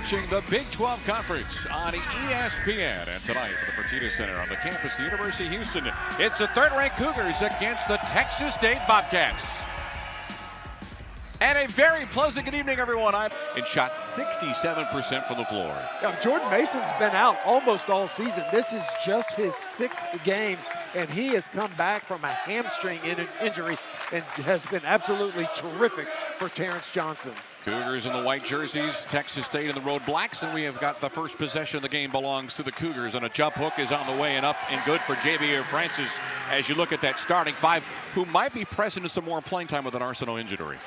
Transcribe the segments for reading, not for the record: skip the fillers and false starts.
watching the Big 12 Conference on ESPN. And tonight at the Fertitta Center on the campus of the University of Houston, it's the third-ranked Cougars against the Texas State Bobcats. And a very pleasant good evening, everyone. And shot 67% from the floor. Jordan Mason's been out almost all season. This is just his 6th game, and he has come back from a hamstring injury and has been absolutely terrific for Terrence Johnson. Cougars in the white jerseys, Texas State in the road blacks, and we have got the first possession of the game belongs to the Cougars, and a jump hook is on the way and up and good for Javier Francis as you look at that starting five, who might be pressing to some more playing time with an Arsenal injury.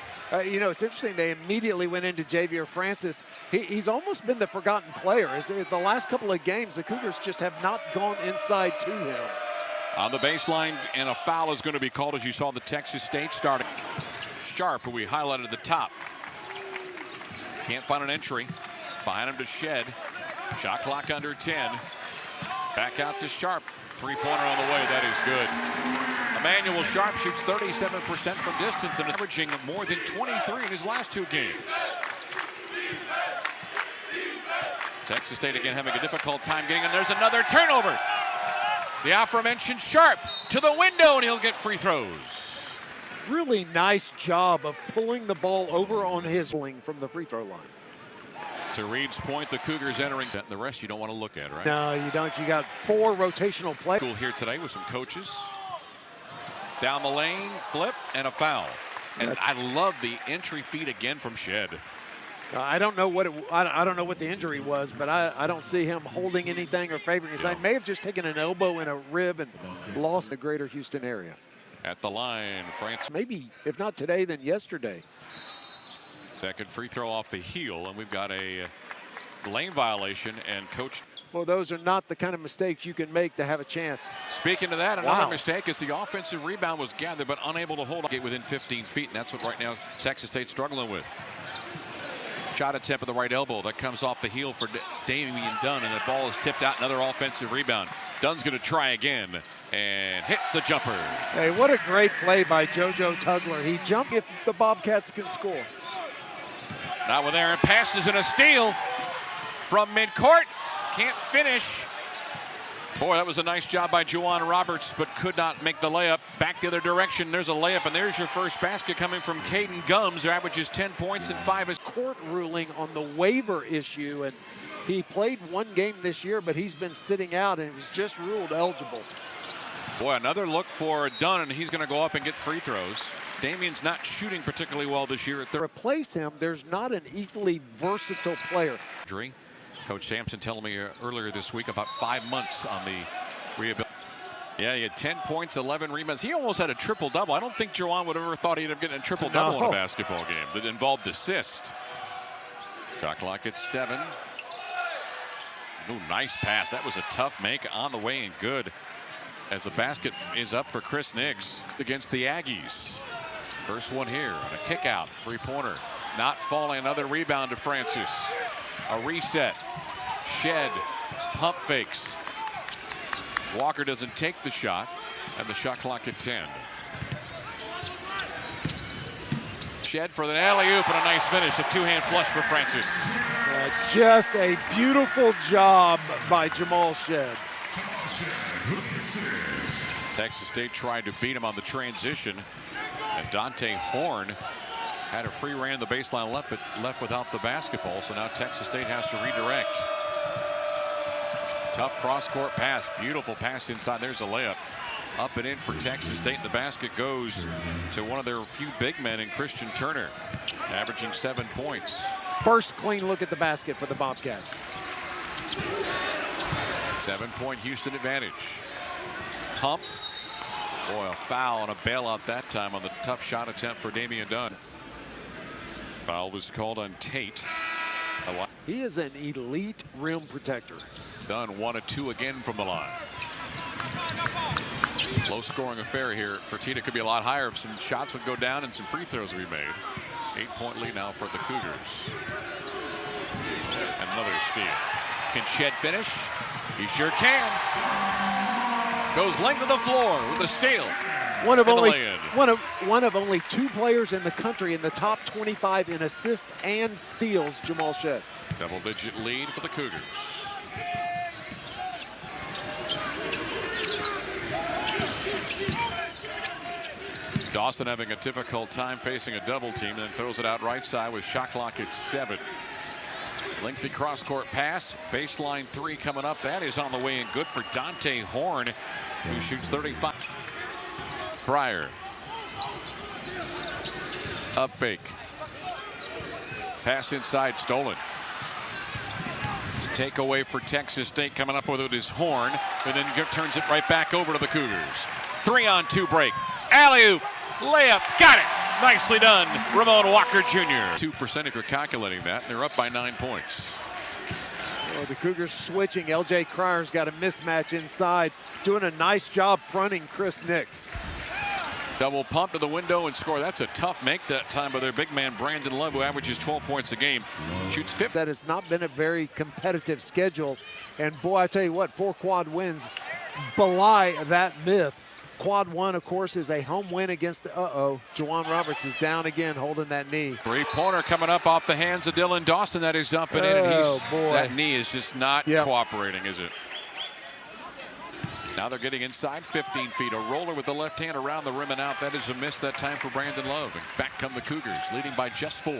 You know, it's interesting, they immediately went into Javier Francis. He's almost been the forgotten player. The last couple of games, the Cougars just have not gone inside to him. On the baseline, and a foul is going to be called as you saw the Texas State starting. Sharp, who we highlighted at the top. Can't find an entry. Behind him to Shed. Shot clock under 10. Back out to Sharp. Three-pointer on the way. That is good. Emmanuel Sharp shoots 37% from distance and averaging more than 23 in his last 2 games. Texas State again having a difficult time getting, and there's another turnover. The aforementioned Sharp to the window, and he'll get free throws. Really nice job of pulling the ball over on his wing from the free throw line. To Reed's point, the Cougars entering. The rest you don't want to look at, right? No, you don't. You got 4 rotational plays. Cool here today with some coaches. Down the lane, flip, and a foul. And I love the entry feed again from Shed. I don't know what I don't know what the injury was, but I don't see him holding anything or favoring his side. May have just taken an elbow and a rib and lost the greater Houston area. At the line, France. Maybe, if not today, then yesterday. Second free throw off the heel, and we've got a lane violation, and Coach. Well, those are not the kind of mistakes you can make to have a chance. Speaking of that, another mistake is the offensive rebound was gathered, but unable to hold it within 15 feet, and that's what right now Texas State's struggling with. Shot attempt at the right elbow. That comes off the heel for Damian Dunn, and the ball is tipped out. Another offensive rebound. Dunn's going to try again and hits the jumper. Hey, what a great play by JoJo Tugler. He jumped if the Bobcats can score. Now with Aaron passes and a steal from midcourt. Can't finish. Boy, that was a nice job by Juwan Roberts, but could not make the layup. Back the other direction. There's a layup, and there's your first basket coming from Caden Gums, who averages 10 points and 5 assists. Court ruling on the waiver issue, and he played 1 game this year, but he's been sitting out and was just ruled eligible. Boy, another look for Dunn, and he's going to go up and get free throws. Damian's not shooting particularly well this year. To replace him, there's not an equally versatile player. Coach Sampson telling me earlier this week about 5 months on the rehabilitation. Yeah, he had 10 points, 11 rebounds. He almost had a triple-double. I don't think Juwan would have ever thought he'd have gotten a triple-double in a basketball game that involved assist. Shot clock at 7. Ooh, nice pass. That was a tough make on the way and good. As the basket is up for Chris Nix against the Aggies. First one here on a kick out, 3-pointer. Not falling, another rebound to Francis. A reset. Shed. Pump fakes. Walker doesn't take the shot, and the shot clock at 10. Shed for the alley-oop and a nice finish. A 2-hand flush for Francis. Just a beautiful job by Jamal Shed. Texas State tried to beat him on the transition, and Dante Horn had a free ran the baseline left, but left without the basketball. So now Texas State has to redirect. Tough cross-court pass. Beautiful pass inside. There's a layup. Up and in for Texas State. And the basket goes to one of their few big men in Christian Turner, averaging 7 points. First clean look at the basket for the Bobcats. 7-point Houston advantage. Pump. Boy, a foul and a bailout that time on the tough shot attempt for Damian Dunn. Foul was called on Tate. He is an elite rim protector. Dunn 1 of 2 again from the line. Low scoring affair here. Fertitta could be a lot higher if some shots would go down and some free throws would be made. 8-point lead now for the Cougars. Another steal. Can Shed finish? He sure can. Goes length of the floor with a steal. One of only One of only 2 players in the country in the top 25 in assists and steals, Jamal Shead. Double-digit lead for the Cougars. Dawson having a difficult time facing a double team, then throws it out right side with shot clock at 7. Lengthy cross-court pass, baseline 3 coming up. That is on the way and good for Dante Horn, who shoots 35. Cryer. Up fake. Pass inside, stolen. Takeaway for Texas State. Coming up with it is Horn, and then turns it right back over to the Cougars. 3-on-2 break. Alley-oop. Layup. Got it. Nicely done. Ramon Walker Jr. 2% if you're calculating that. They're up by 9 points. Oh, the Cougars switching. LJ Cryer's got a mismatch inside. Doing a nice job fronting Chris Nix. Double pump to the window and score. That's a tough make that time by their big man Brandon Love, who averages 12 points a game. Shoots 50. That has not been a very competitive schedule. And boy, I tell you what, 4 quad wins belie that myth. Quad 1, of course, is a home win against, Juwan Roberts is down again, holding that knee. 3-pointer coming up off the hands of Dylan Dawson. That is dumping in, and boy. That knee is just not cooperating, is it? Now they're getting inside 15 feet. A roller with the left hand around the rim and out. That is a miss that time for Brandon Love. And back come the Cougars, leading by just 4.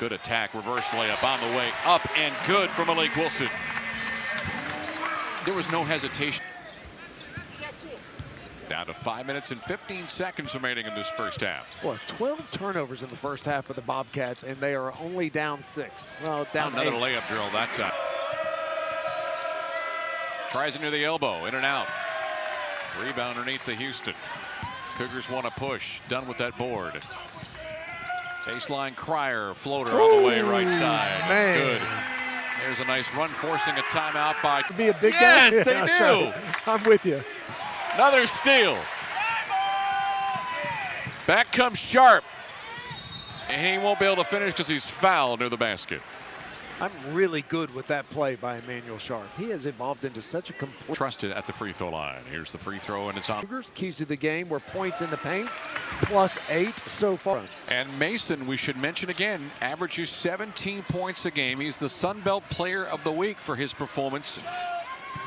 Good attack, reverse layup on the way up and good for Malik Wilson. There was no hesitation. Down to 5 minutes and 15 seconds remaining in this first half. Well, 12 turnovers in the first half for the Bobcats, and they are only down 6. Well, down Another 8. layup drill that time. Tries it near the elbow, in and out. Rebound underneath the Houston. Cougars want to push. Done with that board. Baseline Cryer, floater on the way right side. Man. Good. There's a nice run, forcing a timeout by. Be a big yes, guy. they do. Right. I'm with you. Another steal. Back comes Sharp. And he won't be able to finish because he's fouled near the basket. I'm really good with that play by Emmanuel Sharp. He has evolved into such a complete. Trusted at the free throw line. Here's the free throw, and it's on. Cougars, keys to the game were points in the paint, +8 so far. And Mason, we should mention again, averages 17 points a game. He's the Sun Belt Player of the Week for his performance,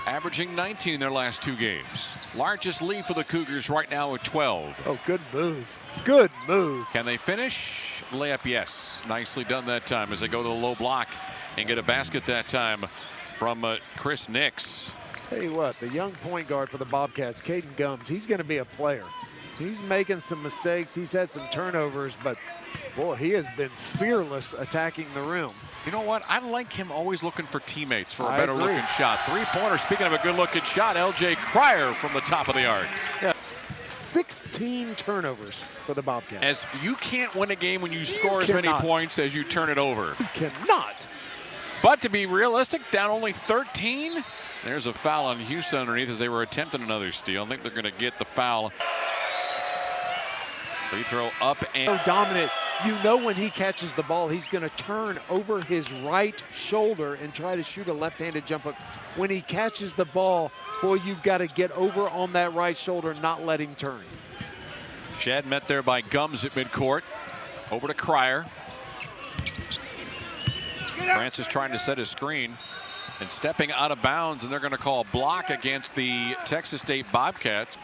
averaging 19 in their last 2 games. Largest lead for the Cougars right now at 12. Oh, good move. Good move. Can they finish? Layup, yes. Nicely done that time as they go to the low block and get a basket that time from Chris Nix. Tell you what, the young point guard for the Bobcats, Caden Gums, he's going to be a player. He's making some mistakes. He's had some turnovers, but boy, he has been fearless attacking the rim. You know what? I like him always looking for teammates for a better looking shot. 3-pointer, speaking of a good looking shot, LJ Cryer from the top of the arc. Yeah. 16 turnovers for the Bobcats. As you can't win a game when you score as many points as you turn it over. You cannot. But to be realistic, down only 13. There's a foul on Houston underneath as they were attempting another steal. I think they're going to get the foul. Free throw up and. So dominant. You know when he catches the ball, he's going to turn over his right shoulder and try to shoot a left-handed jump hook. When he catches the ball, boy, you've got to get over on that right shoulder, not let him turn. Shead met there by Gums at midcourt. Over to Cryer. Francis trying to set his screen and stepping out of bounds, and they're going to call a block against the Texas State Bobcats.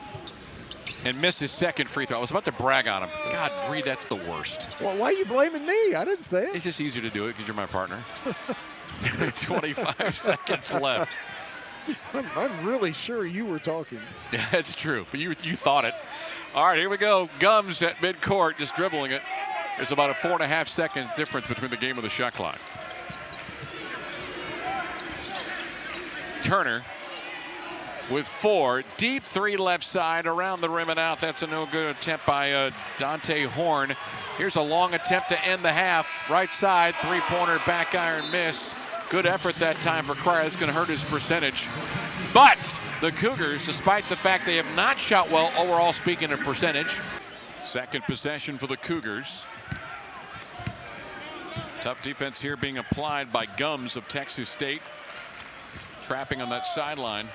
And missed his second free throw. I was about to brag on him. God, Reed, that's the worst. Well, why are you blaming me? I didn't say it. It's just easier to do it because you're my partner. 25 seconds left. I'm really sure you were talking. Yeah, that's true, but you thought it. All right, here we go. Gums at midcourt, just dribbling it. There's about a 4.5-second difference between the game and the shot clock. Turner with 4, deep 3 left side, around the rim and out. That's a no good attempt by Dante Horn. Here's a long attempt to end the half. Right side, 3-pointer, back iron miss. Good effort that time for Cryer. That's going to hurt his percentage. But the Cougars, despite the fact they have not shot well overall, speaking of percentage. Second possession for the Cougars. Tough defense here being applied by Gums of Texas State. Trapping on that sideline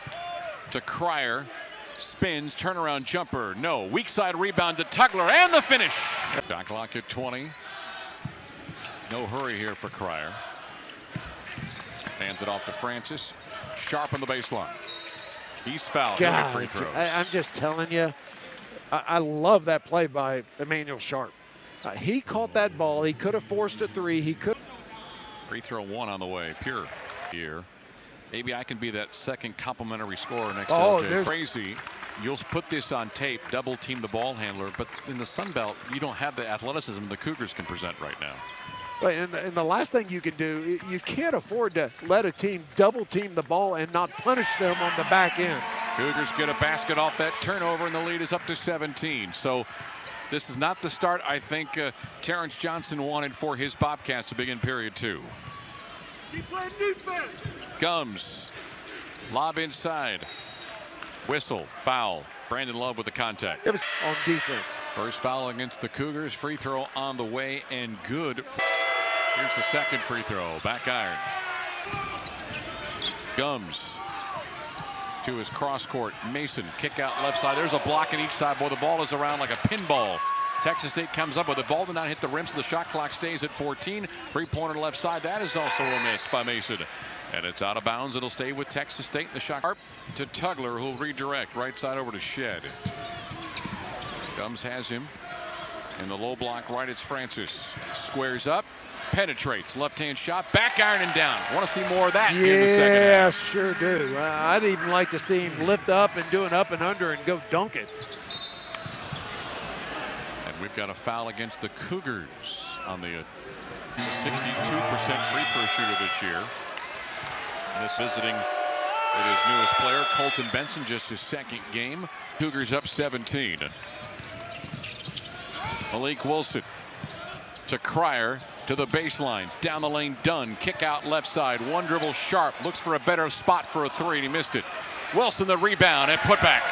to Cryer. Spins, turnaround jumper, no. Weak side rebound to Tugler, and the finish. Shot clock at 20. No hurry here for Cryer. Hands it off to Francis. Sharp on the baseline. He's fouled. He'll get free throws. I'm just telling you, I love that play by Emmanuel Sharp. He caught that ball. He could have forced a three. He could. Free throw one on the way. Pure here. Maybe I can be that second complimentary scorer next to LJ. Crazy. You'll put this on tape, double team the ball handler, but in the Sun Belt, you don't have the athleticism the Cougars can present right now. And the last thing you can do, you can't afford to let a team double team the ball and not punish them on the back end. Cougars get a basket off that turnover, and the lead is up to 17. So this is not the start I think Terrence Johnson wanted for his Bobcats to begin period two. Keep playing defense. Gums, lob inside. Whistle, foul. Brandon Love with the contact. It was on defense. First foul against the Cougars. Free throw on the way and good. Here's the second free throw. Back iron. Gums to his cross court. Mason kick out left side. There's a block on each side. Boy, the ball is around like a pinball. Texas State comes up with the ball. Did not hit the rim, so the shot clock stays at 14. Three-pointer left side. That is also a miss by Mason. And it's out of bounds. It'll stay with Texas State. The shot to Tugler, who'll redirect. Right side over to Shed. Gums has him. In the low block right, it's Francis. Squares up. Penetrates. Left-hand shot. Back iron and down. Want to see more of that in the second half. Yeah, sure do. I'd even like to see him lift up and do an up and under and go dunk it. And we've got a foul against the Cougars on the 62% free throw shooter this year. And this visiting with his newest player, Colton Benson, just his second game. Cougars up 17. Malik Wilson to Cryer to the baseline. Down the lane, Dunn. Kick out left side. One dribble, Sharp. Looks for a better spot for a three, and he missed it. Wilson the rebound and put back.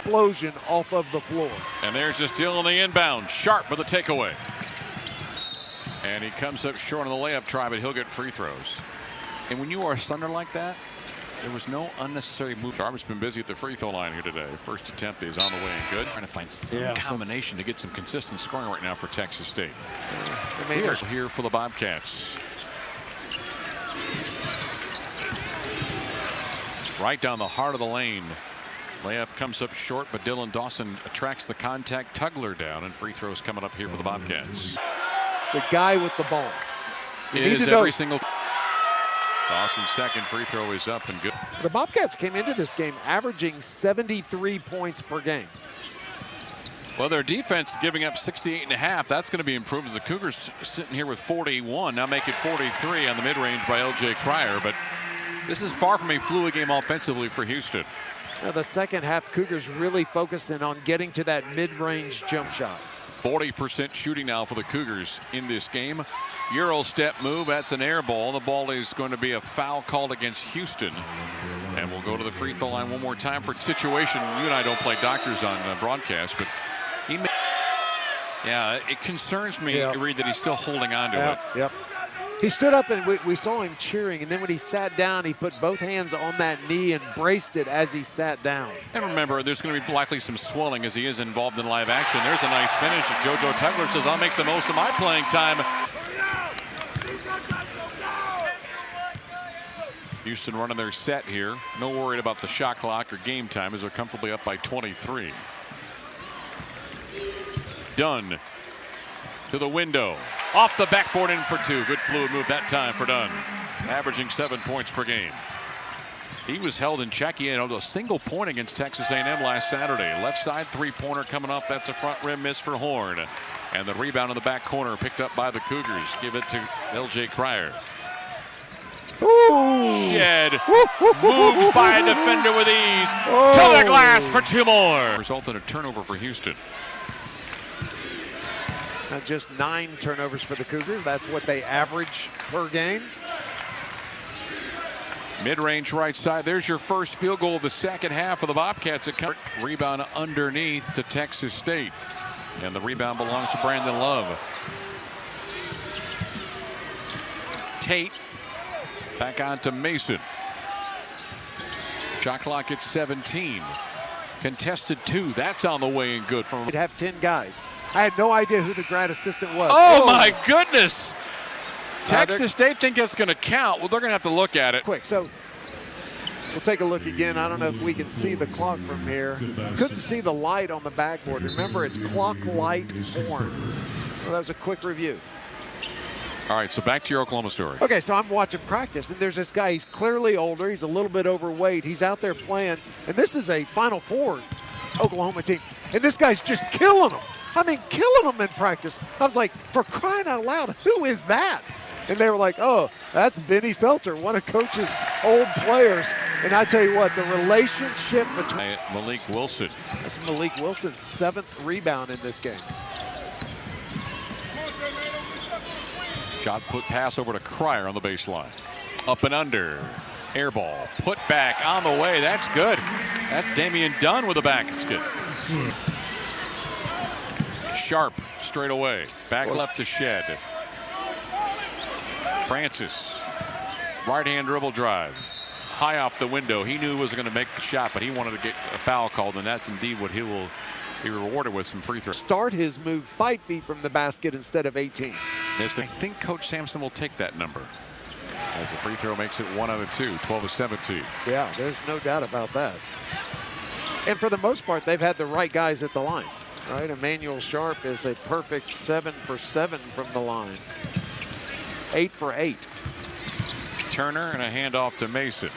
Explosion off of the floor. And there's the steal on the inbound. Sharp with the takeaway. And he comes up short on the layup try, but he'll get free throws. And when you are a Thunder like that, there was no unnecessary move. Sharp's been busy at the free throw line here today. First attempt is on the way and good. Trying to find some combination to get some consistent scoring right now for Texas State. Here for the Bobcats. Right down the heart of the lane. Layup comes up short, but Dylan Dawson attracts the contact. Tugler down, and free throws coming up here for the Bobcats. The guy with the ball. It is every single. Dawson's second free throw is up and good. The Bobcats came into this game averaging 73 points per game. Well, their defense giving up 68.5. That's going to be improved as the Cougars sitting here with 41. Now make it 43 on the mid-range by LJ Cryer. But this is far from a fluid game offensively for Houston. Now the second half, Cougars really focusing on getting to that mid-range jump shot. 40% shooting now for the Cougars in this game. Euro step move. That's an air ball. The ball is going to be a foul called against Houston. And we'll go to the free throw line one more time for situation. You and I don't play doctors on broadcast, but he may. Yeah, it concerns me, Reed, that he's still holding on to it. Yep. He stood up and we saw him cheering, and then when he sat down, he put both hands on that knee and braced it as he sat down. And remember, there's going to be likely some swelling as he is involved in live action. There's a nice finish. JoJo Tugler says, I'll make the most of my playing time. Houston running their set here. No worried about the shot clock or game time as they're comfortably up by 23. Dunn to the window. Off the backboard in for two. Good fluid move that time for Dunn. Averaging 7 points per game. He was held in check. He had a single point against Texas A&M last Saturday. Left side three-pointer coming up. That's a front rim miss for Horn. And the rebound in the back corner picked up by the Cougars. Give it to LJ Cryer. Ooh. Shed moves by a defender with ease. To the glass for two more. Result in a turnover for Houston. Just 9 turnovers for the Cougars. That's what they average per game. Mid-range right side. There's your first field goal of the second half of the Bobcats. Rebound underneath to Texas State. And the rebound belongs to Brandon Love. Tate back on to Mason. Shot clock at 17. Contested 2. That's on the way and good from. He'd have 10 guys. I had no idea who the grad assistant was. Oh my goodness! Texas State think that's going to count. Well, they're going to have to look at it. Quick, so we'll take a look again. I don't know if we can see the clock from here. Couldn't see the light on the backboard. Remember, it's clock, light, horn. Well, that was a quick review. All right, so back to your Oklahoma story. Okay, so I'm watching practice, and there's this guy. He's clearly older. He's a little bit overweight. He's out there playing, and this is a Final Four Oklahoma team, and this guy's just killing them. I mean, killing them in practice. I was like, for crying out loud, who is that? And they were like, oh, that's Benny Seltzer, one of Coach's old players. And I tell you what, the relationship between Malik Wilson. That's Malik Wilson's 7th rebound in this game. Shot put pass over to Cryer on the baseline. Up and under. Air ball. Put back on the way. That's good. That's Damian Dunn with a basket. Sharp straight away. Back left to Shed. Francis. Right hand dribble drive. High off the window. He knew he was going to make the shot, but he wanted to get a foul called, and that's indeed what he will be rewarded with, some free throws. Start his move 5 feet from the basket instead of 18. I think Coach Sampson will take that number. As the free throw makes it 1 out of 2, 12 of 17. Yeah, there's no doubt about that. And for the most part, they've had the right guys at the line. Right, Emmanuel Sharp is a perfect 7 for 7 from the line. 8 for 8. Turner and a handoff to Mason.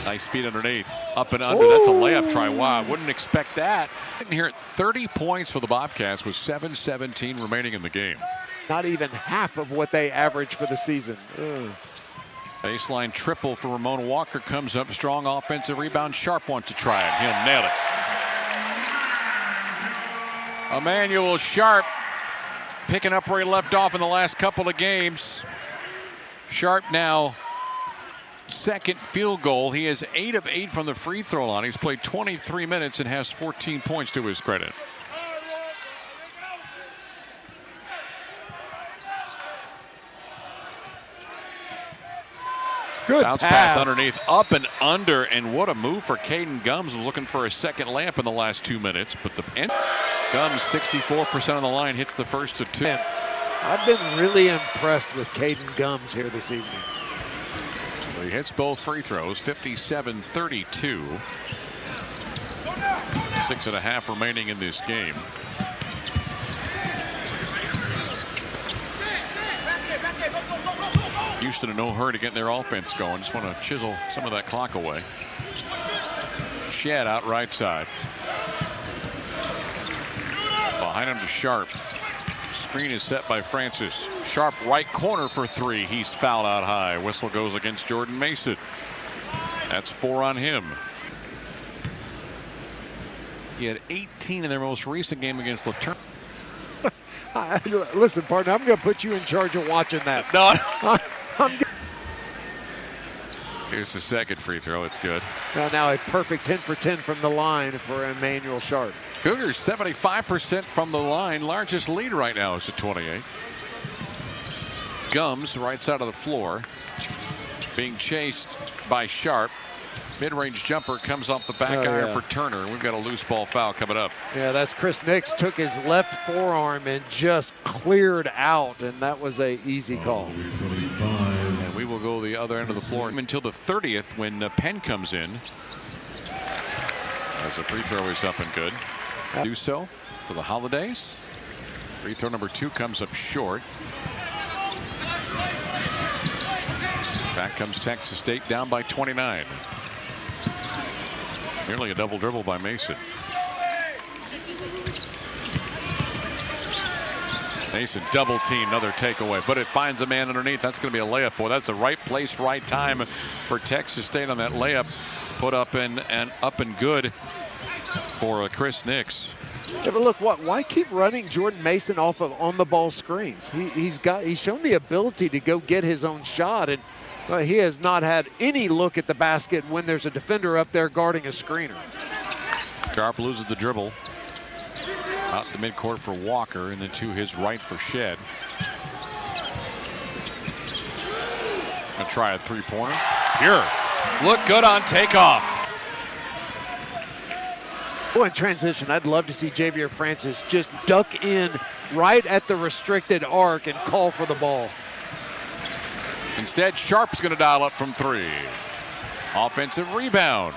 Nice feet underneath. Up and under. Ooh. That's a layup try. Wow, I wouldn't expect that. Didn't hear it. 30 points for the Bobcats with 7:17 remaining in the game. Not even half of what they average for the season. Ugh. Baseline triple for Ramon Walker comes up strong. Offensive rebound. Sharp wants to try it. He'll nail it. Emmanuel Sharp picking up where he left off in the last couple of games. Sharp now second field goal. He is 8 of 8 from the free throw line. He's played 23 minutes and has 14 points to his credit. Good bounce pass underneath, up and under, and what a move for Caden Gums. Was looking for a second layup in the last 2 minutes, but the Gums 64% on the line, hits the first of 2. Man, I've been really impressed with Caden Gums here this evening. So he hits both free throws, 57-32. 6.5 remaining in this game. Houston in no hurry to get their offense going. Just want to chisel some of that clock away. Shed out right side. Behind him to Sharp. Screen is set by Francis. Sharp right corner for 3. He's fouled out high. Whistle goes against Jordan Mason. That's 4 on him. He had 18 in their most recent game against LaTourneau. Listen, partner, I'm going to put you in charge of watching that. No. Here's the second free throw. It's good. Now a perfect 10 for 10 from the line for Emmanuel Sharp. Cougars 75% from the line. Largest lead right now is at 28. Gums right side of the floor. Being chased by Sharp. Mid-range jumper comes off the back iron for Turner. We've got a loose ball foul coming up. Yeah, that's Chris Nix. Took his left forearm and just cleared out, and that was a easy call. And we will go the other end of the floor until the 30th when Penn comes in. As the free throw is up and good. Do so for the holidays. Free throw number 2 comes up short. Back comes Texas State down by 29. Nearly a double dribble by Mason. Mason double team, another takeaway, but it finds a man underneath. That's going to be a layup. Boy, that's the right place, right time for Texas State on that layup. Put up and up and good for Chris Nix. Yeah, but look, why keep running Jordan Mason off of on the ball screens? He's shown the ability to go get his own shot, and he has not had any look at the basket when there's a defender up there guarding a screener. Sharp loses the dribble. Out the midcourt for Walker, and then to his right for Shed. Gonna try a 3-pointer. Here. Look good on takeoff. Boy, in transition, I'd love to see Javier Francis just duck in right at the restricted arc and call for the ball. Instead, Sharp's going to dial up from 3. Offensive rebound.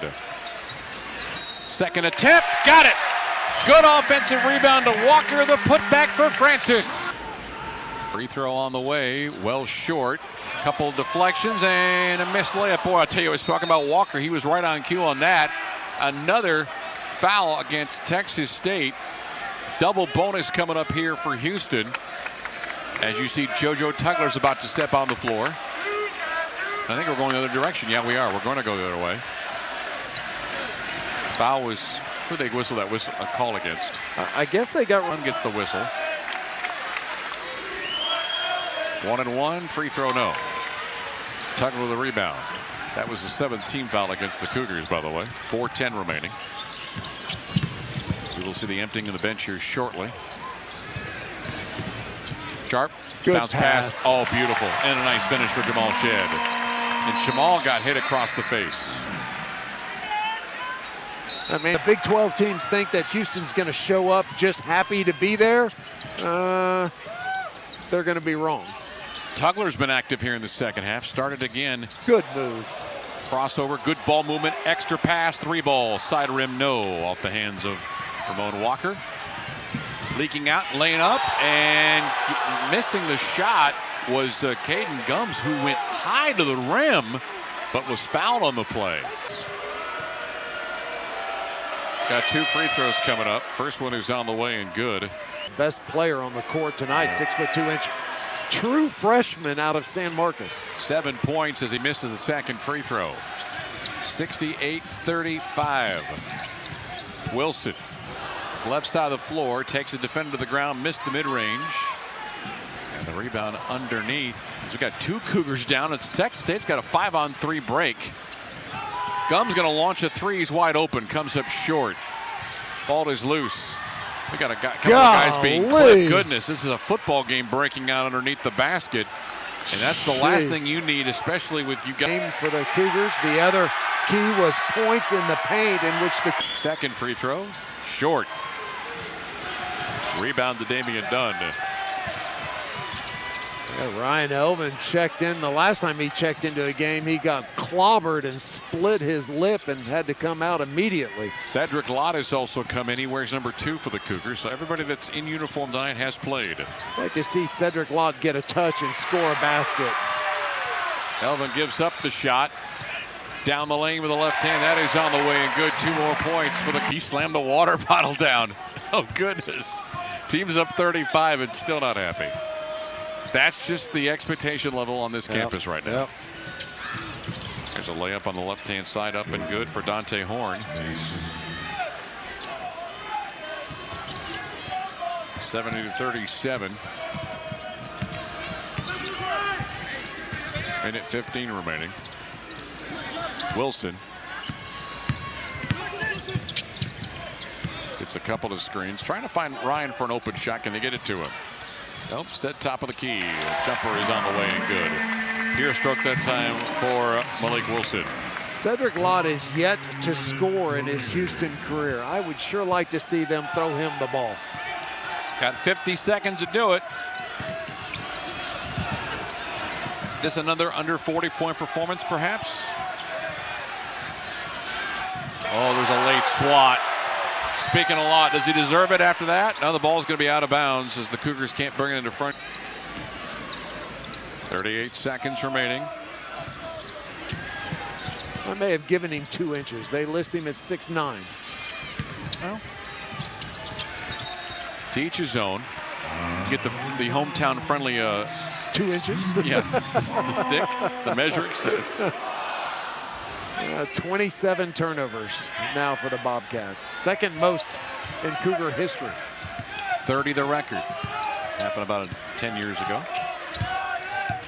Second attempt, got it. Good offensive rebound to Walker, the putback for Francis. Free throw on the way, well short. Couple of deflections and a missed layup. Boy, I'll tell you, I was talking about Walker. He was right on cue on that. Another foul against Texas State. Double bonus coming up here for Houston. As you see, JoJo Tugler's about to step on the floor. I think we're going the other direction. Yeah, we are. We're going to go the other way. Foul was, who they whistle that whistle a call against? I guess they got One gets the whistle. 1-and-1, free throw no. Tugler with the rebound. That was the 7th team foul against the Cougars, by the way. 4:10 remaining. We will see the emptying of the bench here shortly. Sharp, Good bounce pass. Oh, beautiful. And a nice finish for Jamal Shead. And Jamal got hit across the face. I mean, the Big 12 teams think that Houston's going to show up just happy to be there. They're going to be wrong. Tugler's been active here in the second half. Started again. Good move. Crossover, good ball movement, extra pass, 3 ball, side rim no, off the hands of Ramon Walker. Leaking out, laying up, and missing the shot was Caden Gums, who went high to the rim, but was fouled on the play. He's got 2 free throws coming up. First one is on the way and good. Best player on the court tonight, 6'2" true freshman out of San Marcos. 7 points as he missed the second free throw. 68-35. Wilson, left side of the floor, takes a defender to the ground, missed the mid-range. And the rebound underneath. We've got 2 Cougars down. It's Texas State's got a 5-on-3 break. Gums going to launch a 3. He's wide open, comes up short. Ball is loose. We got a couple of guys being clipped. Goodness, this is a football game breaking out underneath the basket. And that's the last thing you need, especially with you guys. Game for the Cougars. The other key was points in the paint, in which the second free throw, short. Rebound to Damian Dunn. Ryan Elvin checked in. The last time he checked into a game, he got clobbered and split his lip and had to come out immediately. Cedric Lott has also come in. He wears number 2 for the Cougars. So everybody that's in uniform tonight has played. I'd like to see Cedric Lott get a touch and score a basket. Elvin gives up the shot. Down the lane with the left hand. That is on the way and good. 2 more points for the. He slammed the water bottle down. Oh, goodness. Team's up 35 and still not happy. That's just the expectation level on this campus right now. There's a layup on the left-hand side, up and good for Dante Horn. 70-37. Minute 15 remaining. Wilson. Gets a couple of screens. Trying to find Ryan for an open shot. Can they get it to him? Nope, stead top of the key. Jumper is on the way and good. Here stroke that time for Malik Wilson. Cedric Lott is yet to score in his Houston career. I would sure like to see them throw him the ball. Got 50 seconds to do it. This another under 40-point performance, perhaps? Oh, there's a late swat. Speaking a lot, does he deserve it after that? Now the ball's going to be out of bounds as the Cougars can't bring it into front. 38 seconds remaining. I may have given him 2 inches. They list him at 6'9". Well, to each his own. Get the hometown friendly 2 inches? Yes, the stick, the measuring stick. 27 turnovers now for the Bobcats. Second most in Cougar history. 30 the record. Happened about 10 years ago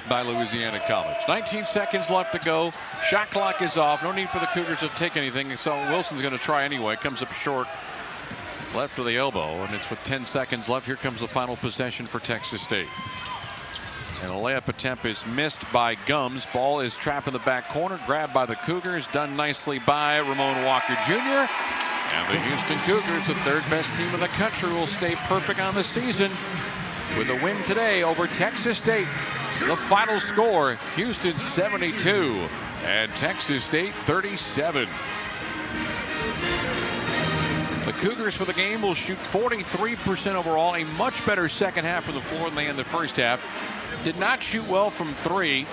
by Louisiana College. 19 seconds left to go. Shot clock is off. No need for the Cougars to take anything. So Wilson's going to try anyway. Comes up short. Left to the elbow. And it's with 10 seconds left. Here comes the final possession for Texas State. And a layup attempt is missed by Gums. Ball is trapped in the back corner, grabbed by the Cougars, done nicely by Ramon Walker Jr. And the Houston Cougars, the third best team in the country, will stay perfect on the season with a win today over Texas State. The final score, Houston 72 and Texas State 37. The Cougars for the game will shoot 43% overall, a much better second half of the floor than they in the first half. Did not shoot well from three.